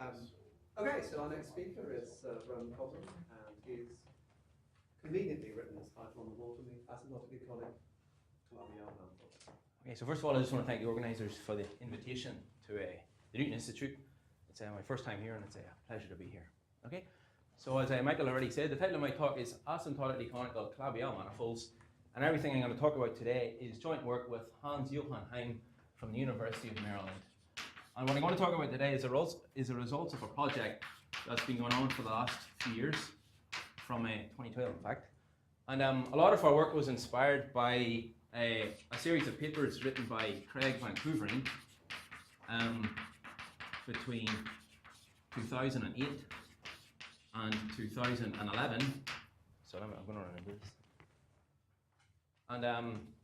Okay, so our next speaker is Ronan Conlon, and he's conveniently written his title on the wall to me, Asymptotically Conic Calabi-Yau Manifolds. Okay, so first of all, I just want to thank the organisers for the invitation to the Newton Institute. It's my first time here, and it's a pleasure to be here. Okay, so as Michael already said, the title of my talk is Asymptotically Conic Calabi-Yau Manifolds, and everything I'm going to talk about today is joint work with Hans-Johann Heim from the University of Maryland. And what I'm going to talk about today is the results of a project that's been going on for the last few years, from 2012 in fact. And a lot of our work was inspired by a series of papers written by Craig Vancouvering between 2008 and 2011. So I'm going to remember this.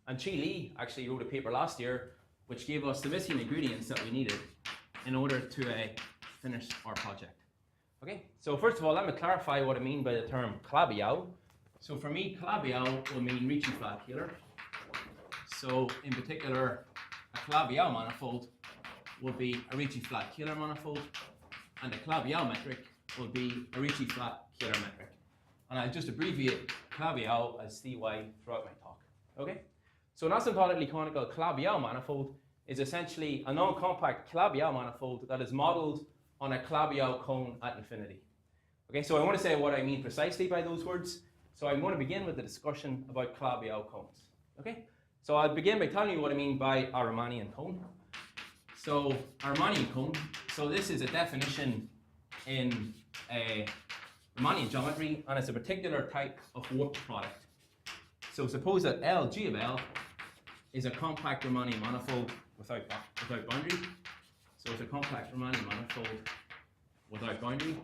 And Chi Lee actually wrote a paper last year which gave us the missing ingredients that we needed in order to finish our project. Okay, so first of all, let me clarify what I mean by the term Calabi-Yau. So for me, Calabi-Yau will mean Ricci flat Keeler. So in particular, a Calabi-Yau manifold will be a Ricci flat Keeler manifold, and a Calabi-Yau metric will be a Ricci flat Keeler metric. And I'll just abbreviate Calabi-Yau as CY throughout my talk. Okay? So an asymptotically conical Calabi-Yau manifold is essentially a non-compact Calabi-Yau manifold that is modeled on a Calabi-Yau cone at infinity. Okay, so I want to say what I mean precisely by those words. So I'm going to begin with the discussion about Calabi-Yau cones. Okay, so I'll begin by telling you what I mean by a Riemannian cone. So a Riemannian cone, so this is a definition in a Riemannian geometry, and it's a particular type of warped product. So suppose that L(G) of L is a compact Riemannian manifold without boundary. So it's a compact Riemannian manifold without boundary.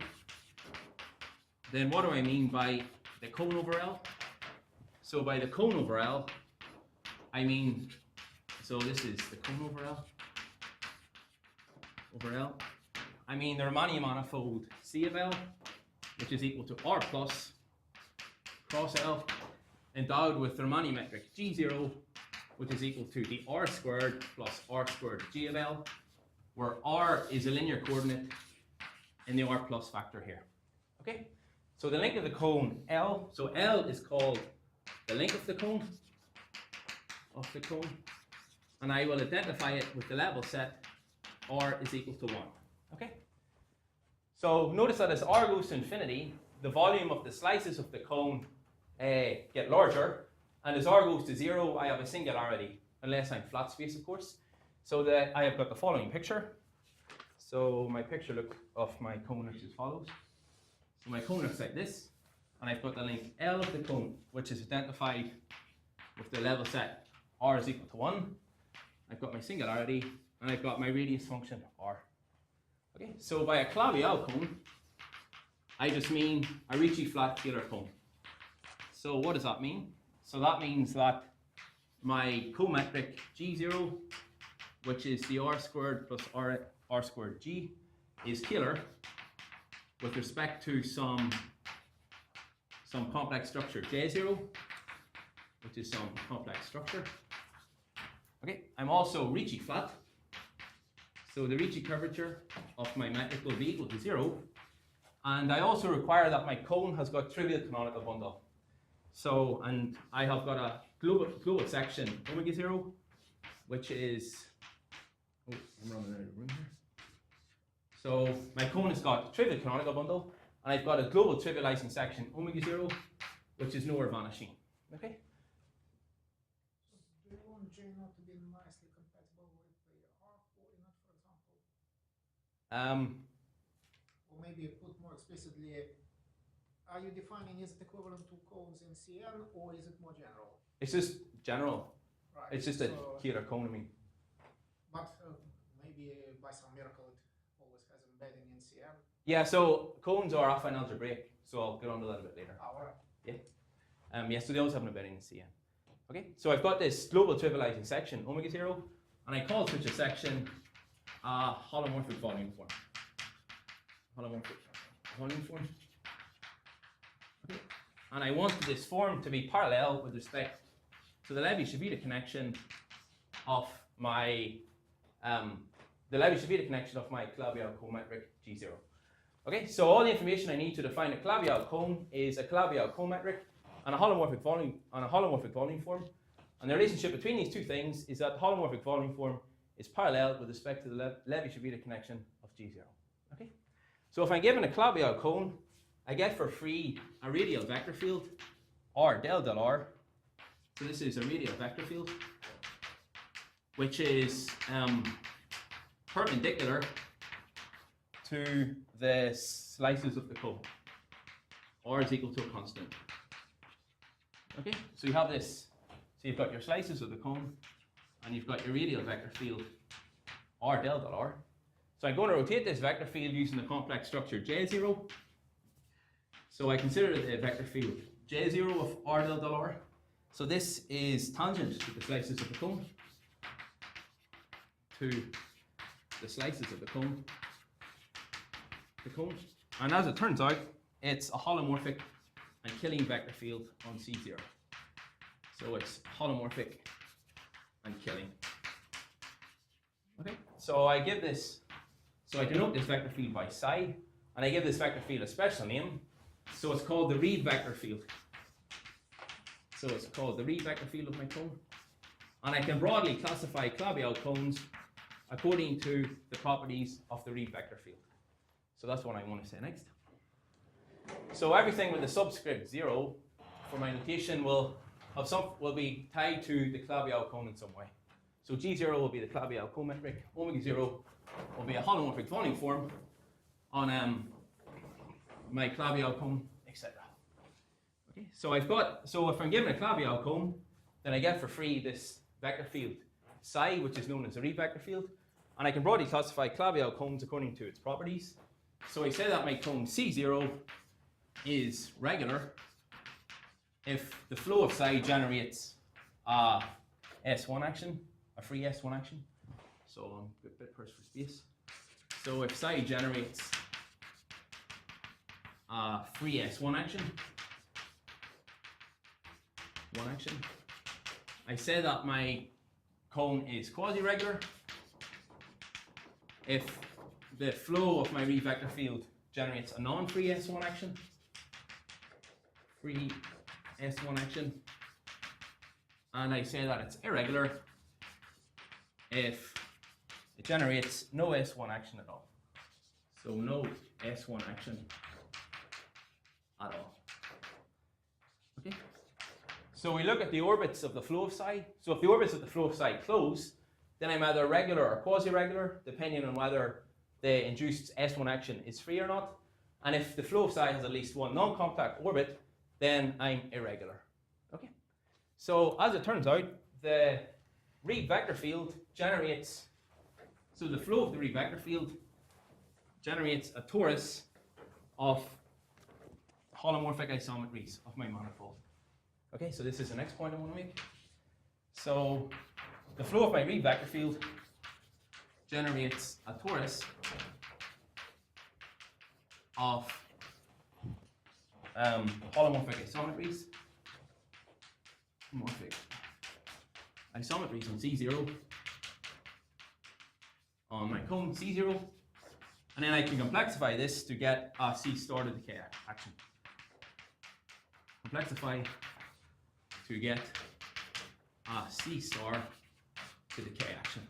Then what do I mean by the cone over L? So by the cone over L, I mean, so this is the cone over L. I mean the Riemannian manifold C of L, which is equal to R plus cross L, endowed with the Riemannian metric G0, which is equal to the R squared plus R squared G of L, where R is a linear coordinate in the R plus factor here. Okay, so the length of the cone L, so L is called the length of the cone, and I will identify it with the level set R is equal to 1. Okay, so notice that as R goes to infinity, the volume of the slices of the cone get larger, and as R goes to 0, I have a singularity, unless I'm flat space, of course. So that I have got the following picture. So my picture of my cone looks as follows. So my cone looks like this, and I've got the length L of the cone, which is identified with the level set R is equal to 1. I've got my singularity, and I've got my radius function R. Okay, so by a Calabi-Yau cone, I just mean a Ricci flat Keeler cone. So what does that mean? So that means that my cometric G0, which is the R squared plus R squared G, is Keeler with respect to some complex structure J0, which is some complex structure. Okay, I'm also Ricci flat. So the Ricci curvature of my metric will be equal to 0. And I also require that my cone has got trivial canonical bundle. So, and I have got a global section omega 0, which is, I'm running out of room here. So my cone has got trivial canonical bundle, and I've got a global trivializing section omega 0, which is nowhere vanishing. Okay? So do you want J not to be nicely compatible with the R coordinate, for example? Or maybe put more explicitly, are you defining is it equivalent to cones in CN, or is it more general? It's just general. Right. It's just a Keeler cone, I mean. But maybe by some miracle it always has embedding in CN. Yeah, so cones are affine algebraic, so I'll get on to that a bit later. Oh, right. Yeah. Yeah, so they always have an embedding in CN. Okay, so I've got this global trivializing section, omega 0, and I call such a section holomorphic volume form. Okay. And I want this form to be parallel with respect to the Levi-Civita connection of my the Levi-Civita connection of my Calabi-Yau cone metric G0. Okay, so all the information I need to define a Calabi-Yau cone is a Calabi-Yau cone metric and a holomorphic volume form. And the relationship between these two things is that the holomorphic volume form is parallel with respect to the Levi-Civita connection of G0. Okay, so if I'm given a Calabi-Yau cone, I get for free a radial vector field, R del del R. So this is a radial vector field, which is perpendicular to the slices of the cone. R is equal to a constant. Okay, so you have this. So you've got your slices of the cone, and you've got your radial vector field, R del del R. So I'm going to rotate this vector field using the complex structure J0. So I consider the vector field J0 of R del del R. So this is tangent to the slices of the cone, and as it turns out, it's a holomorphic and killing vector field on C0. So it's holomorphic and killing. Okay, so I denote this vector field by psi, and I give this vector field a special name. So it's called the Reed vector field. So it's called the Reed vector field of my cone. And I can broadly classify Calabi-Yau cones according to the properties of the Reed vector field. So that's what I want to say next. So everything with the subscript 0 for my notation will be tied to the Calabi-Yau cone in some way. So G0 will be the Calabi-Yau cone metric, omega 0 will be a holomorphic volume form on my Calabi-Yau cone, etc. Okay, so if I'm given a Calabi-Yau cone, then I get for free this vector field psi, which is known as the Reed vector field, and I can broadly classify Calabi-Yau cones according to its properties. So I say that my cone C0 is regular if the flow of psi generates a S1 action, a free S1 action. So I'm a bit first for space. So if psi generates a free S1 action, I say that my cone is quasi-regular if the flow of my Reed vector field generates a non-free S1 action, and I say that it's irregular if it generates no S1 action at all. So no S1 action at all. Okay. So we look at the orbits of the flow of psi. So if the orbits of the flow of psi close, then I'm either regular or quasi-regular, depending on whether the induced S1 action is free or not. And if the flow of psi has at least one non-contact orbit, then I'm irregular. Okay. So as it turns out, the Reed vector field generates, so the flow of the Reed vector field generates a torus of holomorphic isometries of my manifold. Okay, so this is the next point I want to make. So the flow of my Reed vector field generates a torus of holomorphic isometries. On C0 on my cone C0, and then I can complexify this to get a C star to the K action. Complexify to get a C star to the K action.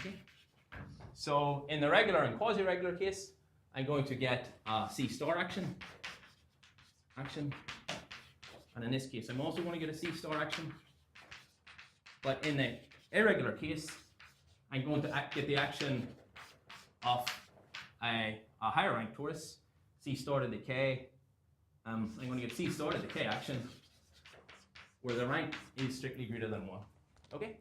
Okay. So in the regular and quasi-regular case, I'm going to get a C star action, and in this case, I'm also going to get a C star action. But in the irregular case, I'm going to get the action of a higher rank torus, C star to the K. I'm going to get C star to the K action, where the rank is strictly greater than 1. Okay?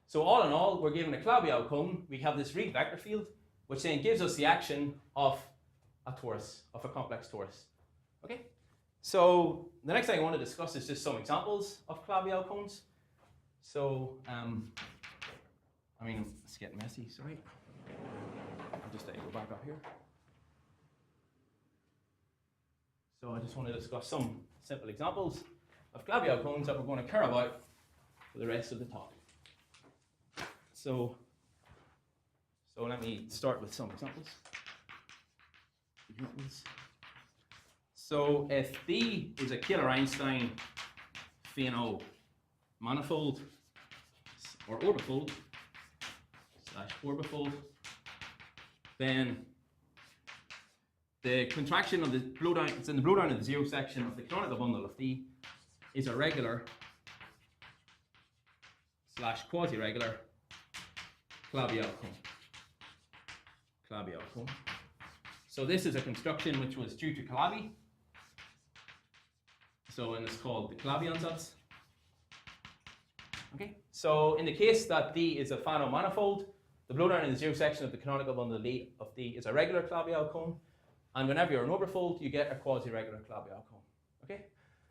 So all in all, we're given a Calabi-Yau cone. We have this Reed vector field, which then gives us the action of a torus, of a complex torus. Okay? So the next thing I want to discuss is just some examples of Calabi-Yau cones. So, it's getting messy, sorry. I'll just go back up here. So I just want to discuss some simple examples of Calabi-Yau cones that we're going to care about for the rest of the talk. So So let me start with some examples. So if D is a Kähler-Einstein Fano manifold or orbifold / orbifold, then the contraction of the blowdown, it's in the blowdown of the zero section of the canonical bundle of D, is a regular / quasi-regular Calabi-Yau cone. Calabi-Yau cone. So this is a construction which was due to Calabi. So, and it's called the Calabi ansatz. Okay. So in the case that D is a Fano manifold, the blowdown in the zero section of the canonical bundle of D is a regular Calabi-Yau cone. And whenever you're an orbifold, you get a quasi-regular Calabi-Yau cone. Okay?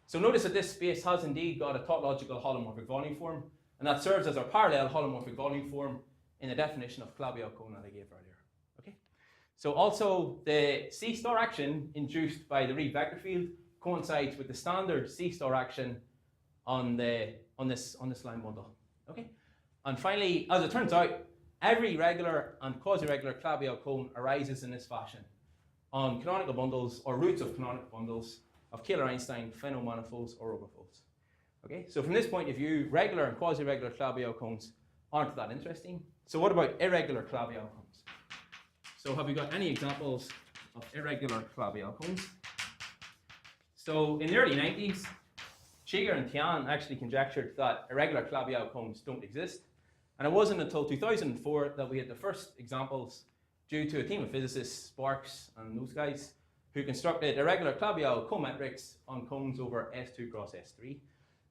So notice that this space has indeed got a tautological holomorphic volume form, and that serves as our parallel holomorphic volume form in the definition of Calabi-Yau cone that I gave earlier. Okay? So also the C star action induced by the Reed vector field coincides with the standard C star action on this line bundle. Okay? And finally, as it turns out, every regular and quasi-regular Calabi-Yau cone arises in this fashion on canonical bundles or roots of canonical bundles of Kähler-Einstein Fano manifolds or orbifolds. Okay, so from this point of view, regular and quasi-regular Calabi-Yau cones aren't that interesting. So what about irregular Calabi-Yau cones? So have we got any examples of irregular Calabi-Yau cones? So in the early 90s, Shiger and Tian actually conjectured that irregular Calabi-Yau cones don't exist. And it wasn't until 2004 that we had the first examples due to a team of physicists, Sparks and those guys, who constructed irregular Calabi-Yau cone metrics on cones over S2 cross S3.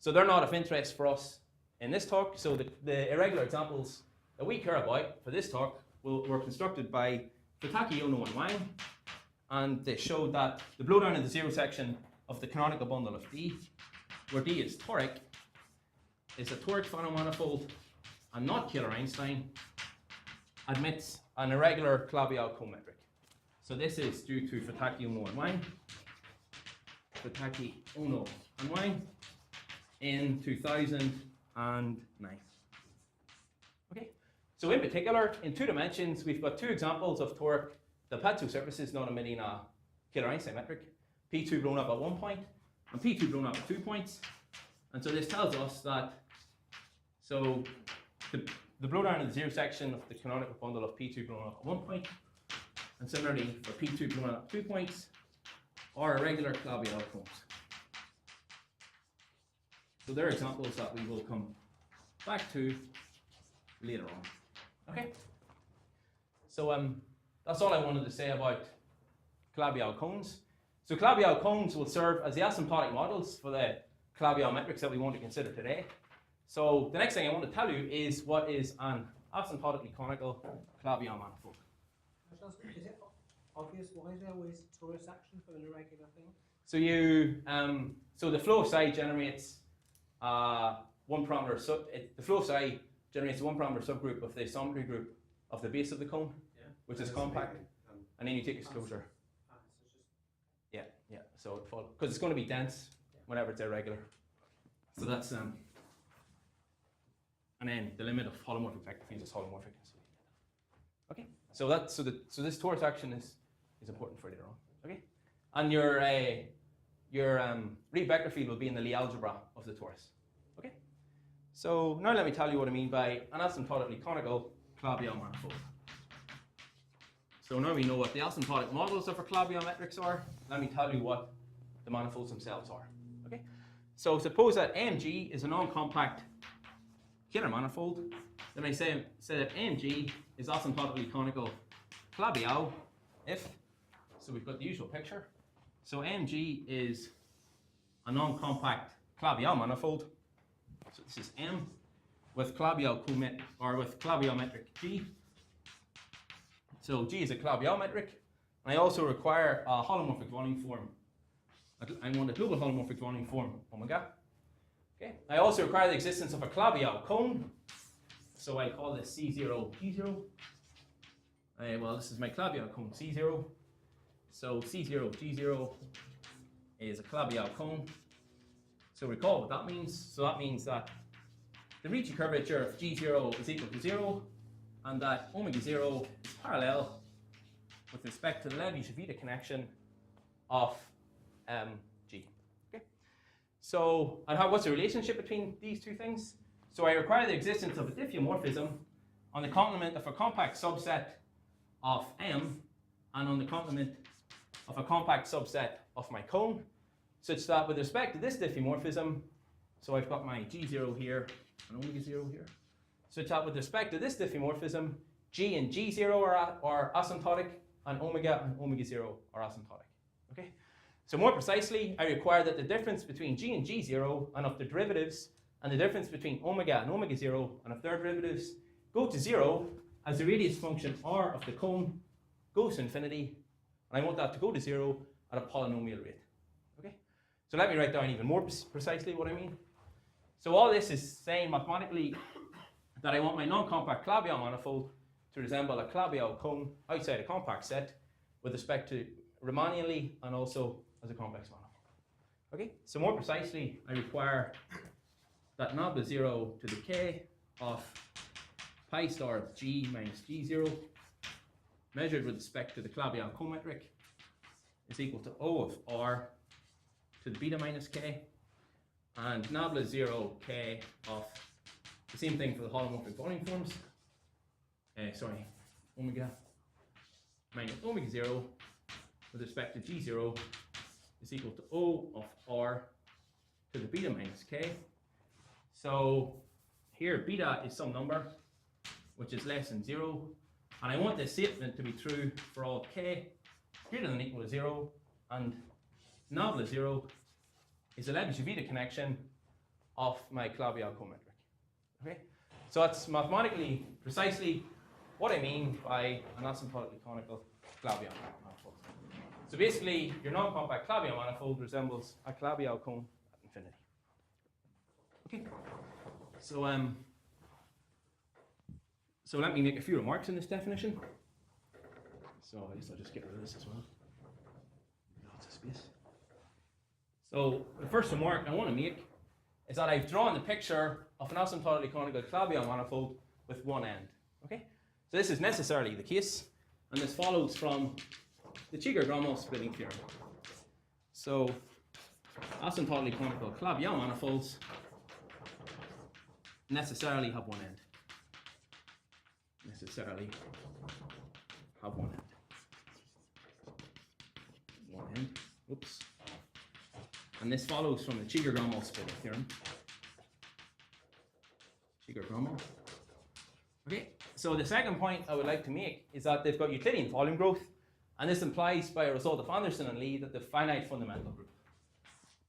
So they're not of interest for us in this talk. So the irregular examples that we care about for this talk were constructed by Futaki, Ono, and Wang. And they showed that the blowdown in the zero section of the canonical bundle of D, where D is toric, is a toric Fano manifold and not Kähler-Einstein, admits an irregular Calabi-Yau cone metric. So this is due to Futaki, Ono, and Wang. Futaki, Ono, and Wang in 2009. Okay, so in particular, in 2 dimensions, we've got 2 examples of toric Delpatzo surfaces not emitting a Kähler-Einstein metric, P2 blown up at 1 point and P2 blown up at 2 points. And so this tells us that the blowdown in the zero section of the canonical bundle of P2 blown up at 1 point, and similarly for P2 blown up at 2 points, are irregular Calabi-Yau cones. So they're examples that we will come back to later on. Okay? So that's all I wanted to say about Calabi-Yau cones. So Calabi-Yau cones will serve as the asymptotic models for the Calabi-Yau metrics that we want to consider today. So the next thing I want to tell you is what is an asymptotically conical Calabi-Yau manifold. Is it obvious why there was torus action for an irregular thing? So so the flow psi generates one parameter the flow psi generates a one parameter subgroup of the isometry group of the base of the cone, which is compact, and then you take its closure. Yeah. So it follows because it's going to be dense whenever it's irregular. So that's and then the limit of holomorphic vector fields is holomorphic. Okay. So this torus action is important for later on. Okay. And your Reed vector field will be in the Lie algebra of the torus. Okay. So now let me tell you what I mean by an asymptotically conical Calabi-Yau manifold. So now we know what the asymptotic models of our Calabi-Yau metrics are. Let me tell you what the manifolds themselves are. Okay. So suppose that AMG is a non-compact Kähler manifold. Then I say that AMG is asymptotically conical Calabi-Yau if, so we've got the usual picture. So AMG is a non-compact Calabi-Yau manifold. So this is M with Calabi-Yau with Calabi-Yau metric G. So G is a Calabi-Yau metric, and I also require a holomorphic volume form. I want a global holomorphic volume form omega. Okay. I also require the existence of a Calabi-Yau cone. So I call this C0 G0. Well, this is my Calabi-Yau cone C0. So C0 G0 is a Calabi-Yau cone. So recall what that means. So that means that the Ricci curvature of G0 is equal to 0 and that omega 0 is parallel with respect to the Levi-Civita connection of G. Okay. So, and what's the relationship between these two things? So I require the existence of a diffeomorphism on the complement of a compact subset of M and on the complement of a compact subset of my cone, such that with respect to this diffeomorphism, so I've got my G0 here and omega 0 here, such that with respect to this diffeomorphism, G and G0 are asymptotic, and omega 0 are asymptotic. Okay? So more precisely, I require that the difference between G and G0 and of their derivatives, and the difference between omega and omega 0 and of their derivatives go to 0 as the radius function r of the cone goes to infinity, and I want that to go to 0 at a polynomial rate. Okay? So let me write down even more precisely what I mean. So all this is saying mathematically that I want my non-compact Calabi-Yau manifold to resemble a Calabi-Yau cone outside a compact set with respect to Riemannianly and also as a complex manifold. Okay, so more precisely, I require that nabla 0 to the k of pi star of G minus G0 measured with respect to the Calabi-Yau cone metric is equal to O of R to the beta minus k, and nabla 0 k of the same thing for the holomorphic volume forms. Omega minus omega 0 with respect to G0 is equal to O of R to the beta minus k. So here beta is some number which is less than 0, and I want this statement to be true for all k greater than or equal to 0, and nabla 0 is a Levi-Civita connection of my Calabi-Yau cone metric. Okay, so that's mathematically precisely what I mean by an asymptotically conical Calabi-Yau manifold. So basically, your non-compact Calabi-Yau manifold resembles a Calabi-Yau cone at infinity. Okay, so let me make a few remarks in this definition. So I guess I'll just get rid of this as well. Lots of space. So the first remark I want to make is that I've drawn the picture of an asymptotically conical Calabi-Yau manifold with one end. Okay, so this is necessarily the case, and this follows from the Cheeger-Gromov splitting theorem. So asymptotically conical Calabi-Yau manifolds necessarily have one end. Necessarily have one end. One end. Oops. And this follows from the Cheeger-Gromov splitting theorem. Cheeger-Gromov. Okay, so the second point I would like to make is that they've got Euclidean volume growth, and this implies by a result of Anderson and Lee that the finite fundamental group.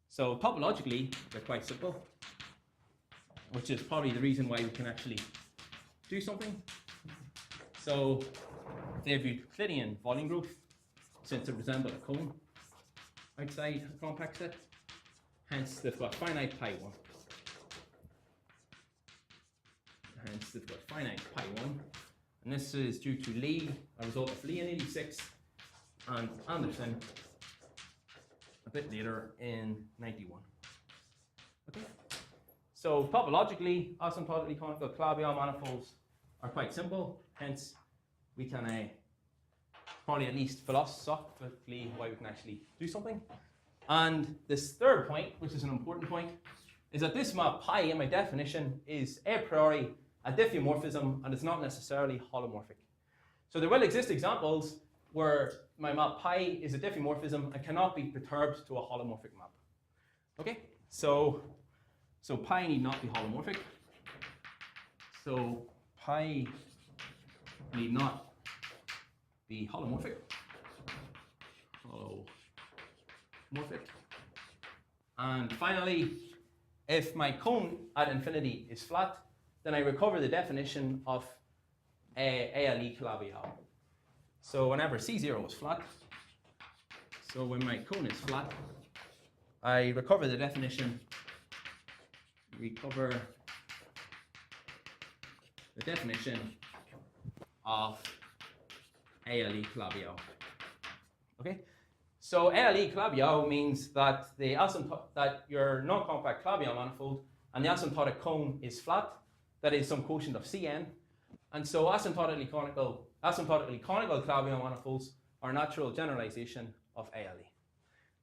So topologically, they're quite simple, which is probably the reason why we can actually do something. So they have Euclidean volume growth, since they resemble a cone outside a compact set. Hence, they've got finite pi 1. Hence, they've got finite pi 1. And this is due to Lee, a result of Lee in 86, and Anderson a bit later in 91. Okay. So topologically, asymptotically conical Calabi-Yau manifolds are quite simple. Hence, we can probably at least philosophically why we can actually do something. And this third point, which is an important point, is that this map pi in my definition is a priori a diffeomorphism and it's not necessarily holomorphic. So there will exist examples where my map pi is a diffeomorphism and cannot be perturbed to a holomorphic map. Okay, so pi need not be holomorphic. So pi need not be holomorphic. Holomorphic. And finally, if my cone at infinity is flat, then I recover the definition of ALE Calabi-Yau. So whenever C0 is flat, so when my cone is flat, I recover the definition, of ALE Calabi-Yau. Okay? So ALE Calabi-Yau means that that your non-compact Calabi-Yau manifold and the asymptotic cone is flat, that is some quotient of Cn, And so asymptotically conical Calabi-Yau manifolds are a natural generalization of ALE.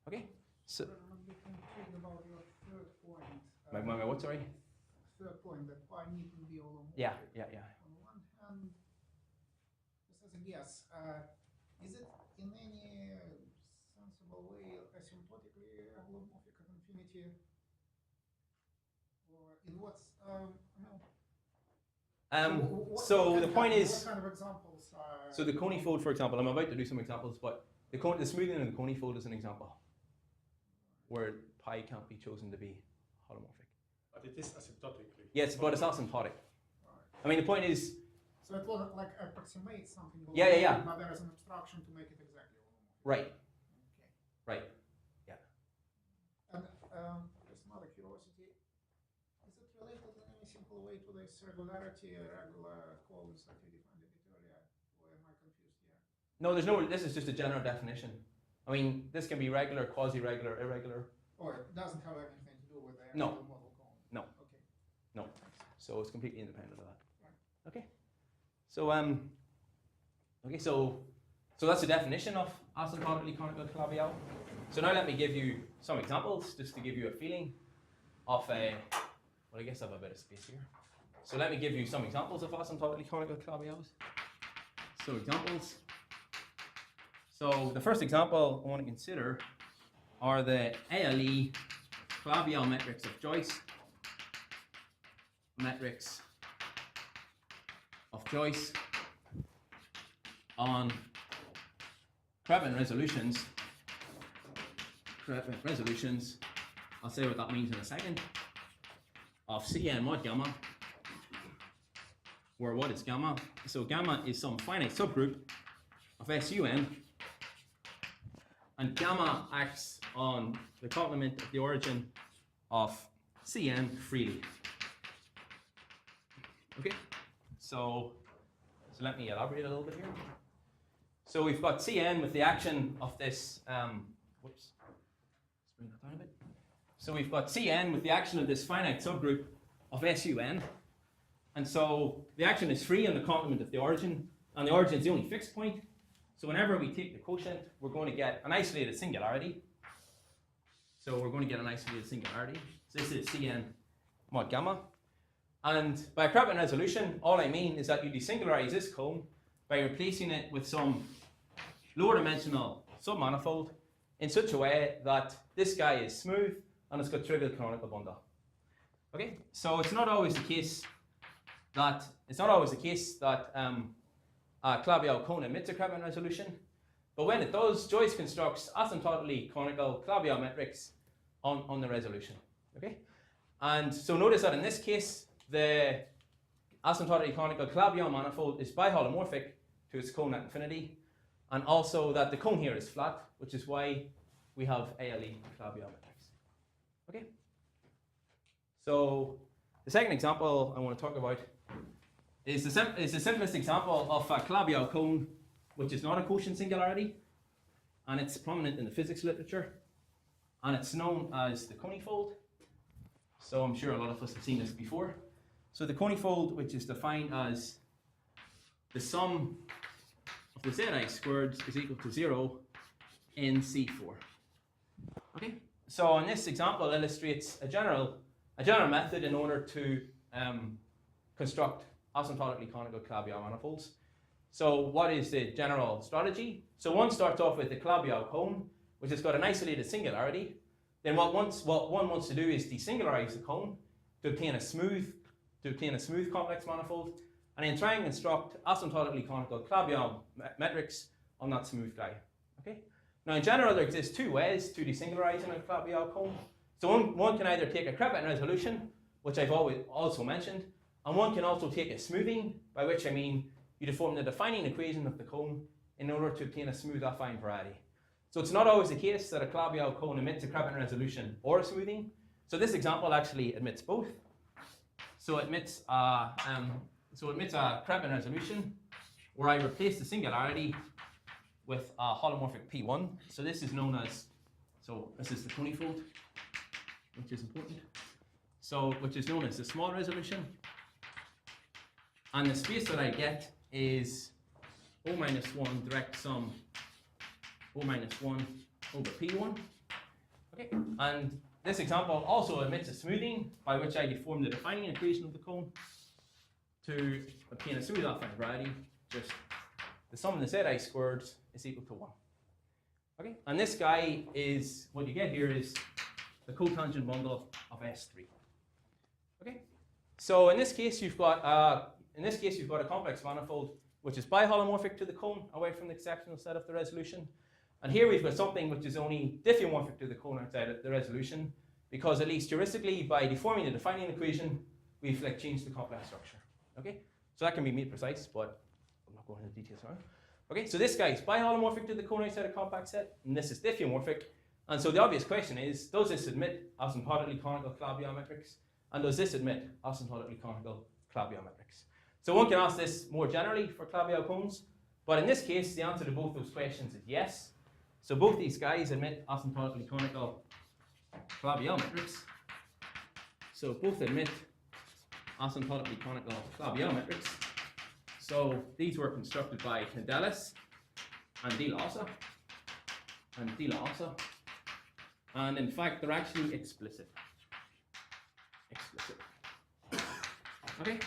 Okay? So, I'm a bit intrigued about your third point. my what, sorry? Third point, that pi needn't be holomorphic. Yeah. On one hand, just as a guess, is it in any sensible way asymptotically holomorphic of infinity? Or in what's, so the point is, what kind of examples are... So the conifold, for example, I'm about to do some examples, but the smoothing in the conifold is an example where pi can't be chosen to be holomorphic. But it is asymptotically. Yes, but it's asymptotic. Right. I mean, the point is... So it will like approximate something. Yeah. But there is an abstraction to make it exactly holomorphic. Right. Okay. Right. Yeah. And just another curiosity. Is it related in any simple way to this regularity, regular calls that you defined a bit earlier? Or am I confused here? No, there's no, this is just a general definition. I mean, this can be regular, quasi-regular, irregular. Or it doesn't have anything to do with the No. actual model call? No. Okay. No. So it's completely independent of that. Right. Okay. So so that's the definition of asymptotically conical Calabi-Yau. So now let me give you some examples, just to give you a feeling of a. Well, I guess I have a bit of space here. So let me give you some examples of asymptotically conical Calabi-Yaus. So examples. So the first example I want to consider are the ALE Calabi-Yau metrics of Joyce. Metrics of Joyce on Krevin resolutions. I'll say what that means in a second. Of Cn mod gamma, where what is gamma? So gamma is some finite subgroup of SUN, and gamma acts on the complement of the origin of Cn freely. Okay, so let me elaborate a little bit here. So we've got Cn with the action of this, whoops, let's bring that down a bit. So we've got Cn with the action of this finite subgroup of SUN, and so the action is free on the complement of the origin, and the origin is the only fixed point. So whenever we take the quotient, we're going to get an isolated singularity. So we're going to get an isolated singularity. So this is Cn mod gamma. And by Krevin resolution, all I mean is that you desingularize this cone by replacing it with some lower dimensional submanifold in such a way that this guy is smooth and it's got trivial canonical bundle. Okay, so it's not always the case that Calabi-Yau cone emits a Krevin resolution, but when it does, Joyce constructs asymptotically conical Calabi-Yau metrics on the resolution. Okay, and so notice that in this case, the asymptotically conical Calabi-Yau manifold is biholomorphic to its cone at infinity, and also that the cone here is flat, which is why we have ALE Calabi-Yau metrics. Okay. So the second example I want to talk about is the simplest example of a Calabi-Yau cone, which is not a quotient singularity, and it's prominent in the physics literature, and it's known as the conifold. So I'm sure a lot of us have seen this before. So the conifold, which is defined as the sum of the zi squared is equal to 0 in C4. Okay. So in this example illustrates a general method in order to construct asymptotically conical Calabi-Yau manifolds. So what is the general strategy? So one starts off with the Calabi-Yau cone, which has got an isolated singularity. Then what one wants to do is desingularize the cone to obtain a smooth complex manifold, and then try and construct asymptotically conical Calabi-Yau metrics on that smooth guy. Okay. Now in general, there exist two ways to desingularize in a Calabi-Yau cone. So one can either take a Krevin resolution, which I've also mentioned, and one can also take a smoothing, by which I mean you deform the defining equation of the cone in order to obtain a smooth affine variety. So it's not always the case that a Calabi-Yau cone emits a Krevin resolution or a smoothing. So this example actually admits both. So it admits a Krevin resolution where I replace the singularity with a holomorphic P1. So this is known as, this is the conifold, which is important. So which is known as the small resolution. And the space that I get is O minus 1 direct sum O minus 1 over P1. Okay, and this example also admits a smoothing by which I deform the defining equation of the cone to obtain a smooth affine variety. Just the sum of the ZI squared is equal to 1. Okay, and this guy is, what you get here is the cotangent bundle of S3. Okay, so in this case you've got a complex manifold which is biholomorphic to the cone away from the exceptional set of the resolution. And here we've got something which is only diffeomorphic to the cone outside of the resolution, because at least heuristically, by deforming the defining equation, we've like changed the complex structure. Okay, so that can be made precise, but I'm not going into details now. Okay, so this guy is biholomorphic to the cone outside a compact set, and this is diffeomorphic. And so the obvious question is, does this admit asymptotically conical Calabi-Yau metrics? And does this admit asymptotically conical Calabi-Yau metrics? So one can ask this more generally for Calabi-Yau cones, but in this case, the answer to both those questions is yes. So both these guys admit asymptotically conical Calabi-Yau metrics. So both admit asymptotically conical Calabi-Yau metrics. So these were constructed by Candelis and De La Ossa. And in fact, they're actually explicit. Okay,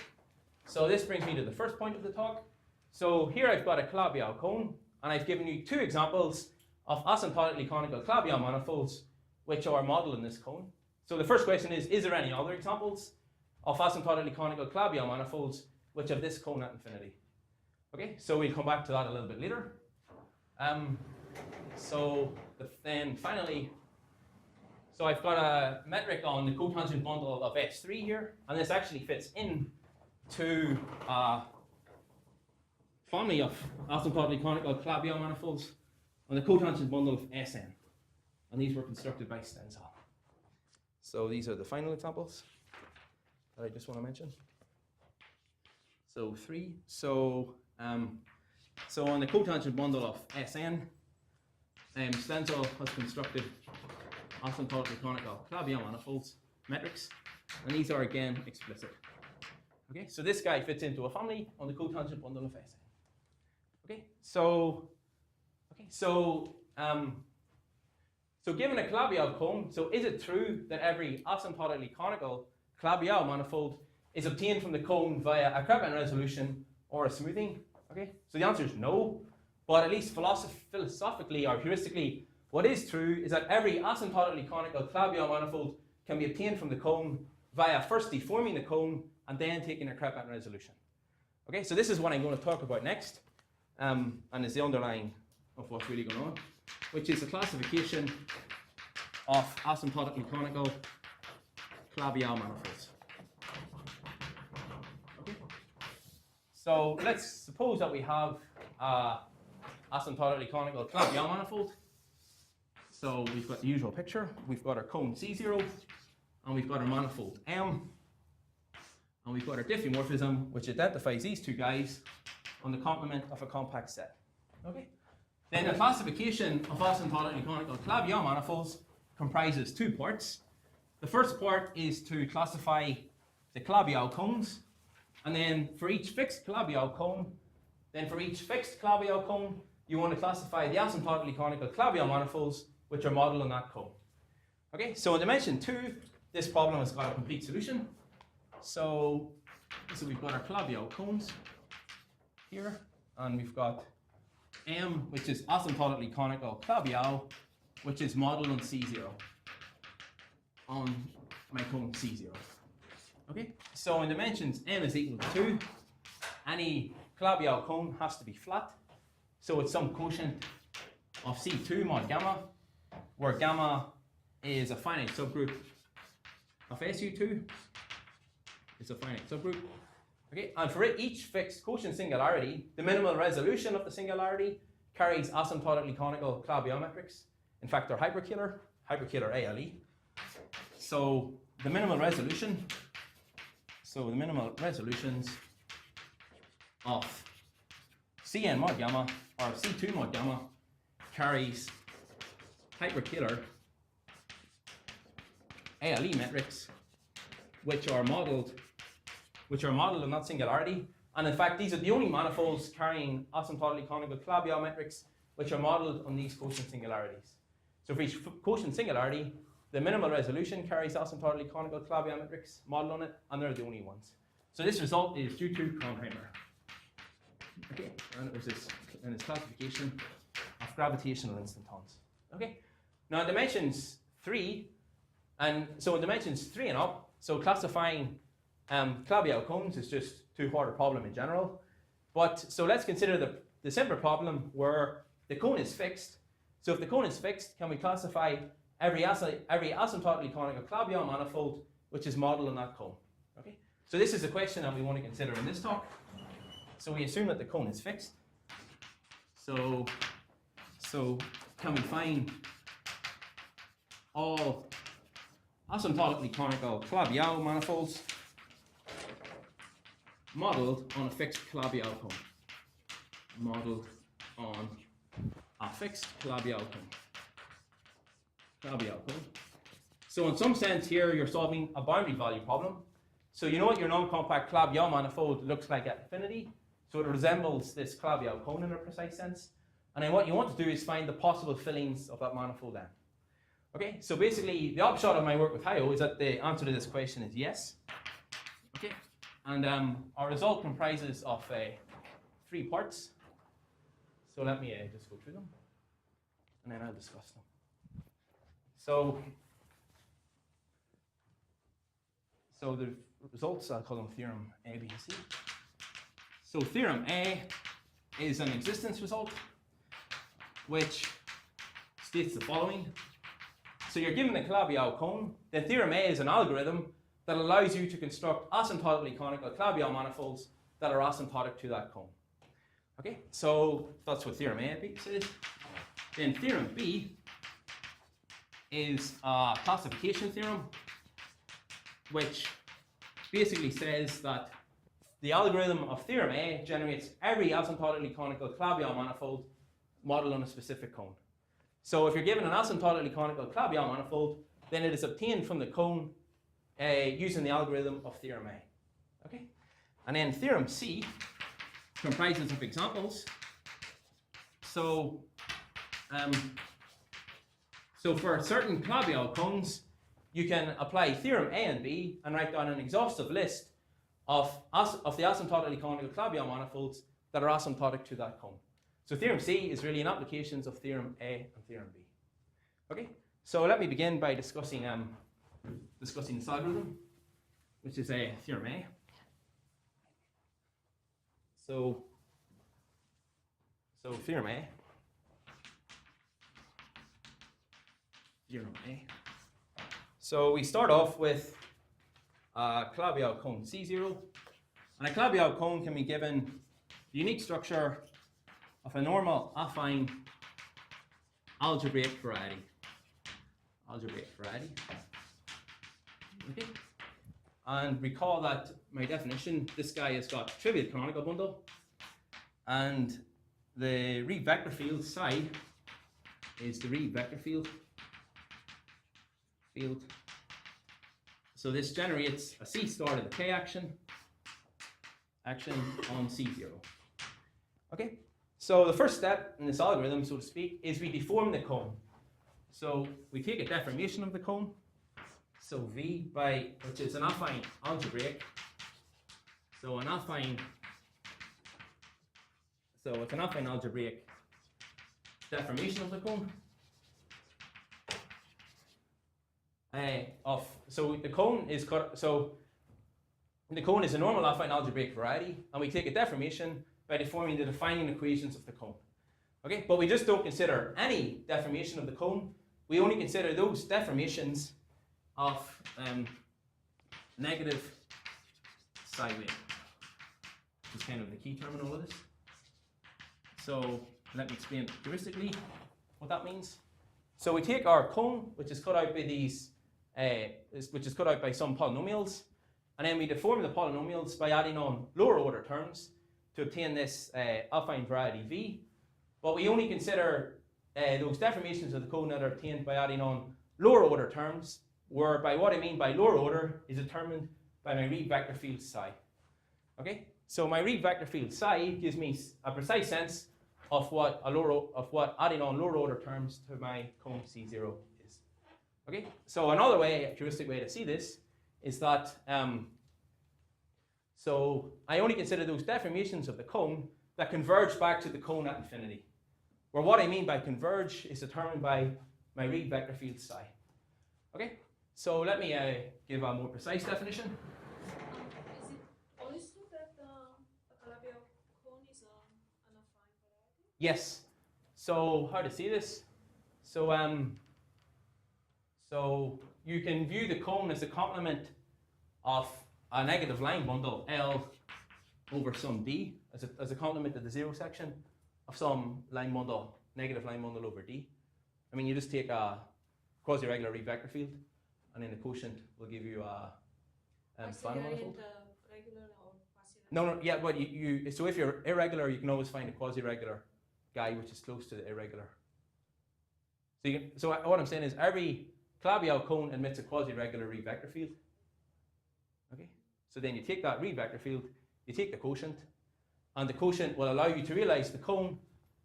so this brings me to the first point of the talk. So here I've got a Calabi-Yau cone, and I've given you two examples of asymptotically conical Calabi-Yau manifolds which are modeled in this cone. So the first question is there any other examples of asymptotically conical Calabi-Yau manifolds which have this cone at infinity? Okay, so we'll come back to that a little bit later. Then finally, so I've got a metric on the cotangent bundle of S3 here, and this actually fits in to a family of asymptotically conical Calabi-Yau manifolds on the cotangent bundle of Sn, and these were constructed by Stenzel. So these are the final examples that I just want to mention. So 3. So on the cotangent bundle of Sn, Stenzel has constructed asymptotically conical Calabi-Yau manifolds metrics, and these are again explicit. Okay, so this guy fits into a family on the cotangent bundle of Sn. Okay, so given a Calabi-Yau cone, so is it true that every asymptotically conical Calabi-Yau manifold is obtained from the cone via a Krepin resolution or a smoothing? Okay, so the answer is no, but at least philosophically or heuristically, what is true is that every asymptotically conical Calabi-Yau manifold can be obtained from the cone via first deforming the cone and then taking a Krepin resolution. Okay, so this is what I'm going to talk about next, and is the underlying of what's really going on, which is the classification of asymptotically conical Calabi-Yau manifolds. Okay. So let's suppose that we have asymptotically conical Calabi-Yau manifold. So we've got the usual picture. We've got our cone C0, and we've got our manifold M, and we've got our diffeomorphism, which identifies these two guys on the complement of a compact set. Okay. Then the classification of asymptotically conical Calabi-Yau manifolds comprises two parts. The first part is to classify the Calabi-Yau cones, and then for each fixed Calabi-Yau cone, you want to classify the asymptotically conical Calabi-Yau manifolds which are modeled on that cone. Okay, so in dimension 2, this problem has got a complete solution. So we've got our Calabi-Yau cones here, and we've got M, which is asymptotically conical Calabi-Yau, which is modeled on C0, on my cone C0. Okay, so in dimensions M is equal to 2, any Calabi-Yau cone has to be flat, so it's some quotient of C2 mod gamma, where gamma is a finite subgroup of SU2. It's a finite subgroup. Okay, and for each fixed quotient singularity, the minimal resolution of the singularity carries asymptotically conical Calabi-Yau metrics. In fact, they're hyperkähler ALE. So the minimal resolutions of Cn mod gamma or C2 mod gamma carries hyperkähler ALE metrics, which are modeled in that singularity. And in fact, these are the only manifolds carrying asymptotically conical Calabi-Yau metrics which are modeled on these quotient singularities. So for each quotient singularity, the minimal resolution carries asymptotically conical Calabi-Yau metrics modeled on it, and they're the only ones. So this result is due to Kronheimer. Okay, and it was this classification of gravitational instantons. Okay, now in dimensions 3, and so in dimensions 3 and up, so classifying Calabi-Yau cones is just too hard a problem in general. But so let's consider the simpler problem where the cone is fixed. So if the cone is fixed, can we classify every asymptotically conical Calabi-Yau manifold which is modeled on that cone? Okay, so this is a question that we want to consider in this talk. So we assume that the cone is fixed. So can we find all asymptotically conical Calabi-Yau manifolds modeled on a fixed Calabi-Yau cone? Modeled on a fixed Calabi-Yau cone. Calabi-Yau cone. So in some sense here you're solving a boundary value problem. So you know what your non-compact Calabi-Yau manifold looks like at infinity. So it resembles this Calabi-Yau cone in a precise sense. And then what you want to do is find the possible fillings of that manifold then. Okay, so basically the upshot of my work with Hayo is that the answer to this question is yes. Okay, and our result comprises of 3 parts. So let me just go through them, and then I'll discuss them. So the results, I'll call them theorem A, B, and C. So theorem A is an existence result, which states the following. So you're given the Calabi-Yau cone, then theorem A is an algorithm that allows you to construct asymptotically conical Calabi-Yau manifolds that are asymptotic to that cone. Okay, so that's what theorem A says. Then theorem B is a classification theorem, which basically says that the algorithm of theorem A generates every asymptotically conical Calabi-Yau manifold modeled on a specific cone. So if you're given an asymptotically conical Calabi-Yau manifold, then it is obtained from the cone using the algorithm of theorem A. Okay, and then theorem C comprises of examples. So for certain Calabi-Yau cones, you can apply theorem A and B and write down an exhaustive list of the asymptotically conical Calabi-Yau manifolds that are asymptotic to that cone. So theorem C is really an application of theorem A and theorem B. Okay, so let me begin by discussing this algorithm, which is a theorem A. So theorem A. Theorem A. So we start off with a Calabi-Yau cone C0, and a Calabi-Yau cone can be given the unique structure of a normal affine algebraic variety. Okay. And recall that my definition, this guy has got trivial canonical bundle, and the Reed vector field psi is the Reed vector field. So this generates a C star to the K action on C0. Okay, so the first step in this algorithm, so to speak, is we deform the cone. So we take a deformation of the cone. So V which is an affine algebraic. So it's an affine algebraic deformation of the cone. The cone is a normal affine algebraic variety, and we take a deformation by deforming the defining equations of the cone. Okay, but we just don't consider any deformation of the cone. We only consider those deformations of negative psi wave, which is kind of the key term in all of this. So let me explain heuristically what that means. So we take our cone, which is cut out by these, which is cut out by some polynomials, and then we deform the polynomials by adding on lower order terms to obtain this affine variety V. But we only consider those deformations of the cone that are obtained by adding on lower order terms, whereby what I mean by lower order is determined by my Reed vector field psi. Okay, So my read vector field psi gives me a precise sense of what adding on lower order terms to my cone C0 is. Okay, so another way, a heuristic way to see this is that so I only consider those deformations of the cone that converge back to the cone at infinity. Where what I mean by converge is determined by my read vector field psi. Okay, so let me give a more precise definition. Is it always true that a Calabi-Yau cone is an affine variety? Yes. So how to see this? So so you can view the cone as a complement of a negative line bundle L over some D as a complement of the zero section of some line bundle, negative line bundle over D. I mean, you just take a quasi-regular read vector field, and then the quotient will give you a Fano manifold. Regular or quasi-regular? No, yeah, but so if you're irregular, you can always find a quasi-regular guy which is close to the irregular. So what I'm saying is every Calabi-Yau cone admits a quasi-regular read vector field. Okay, so then you take that read vector field, you take the quotient, and the quotient will allow you to realize the cone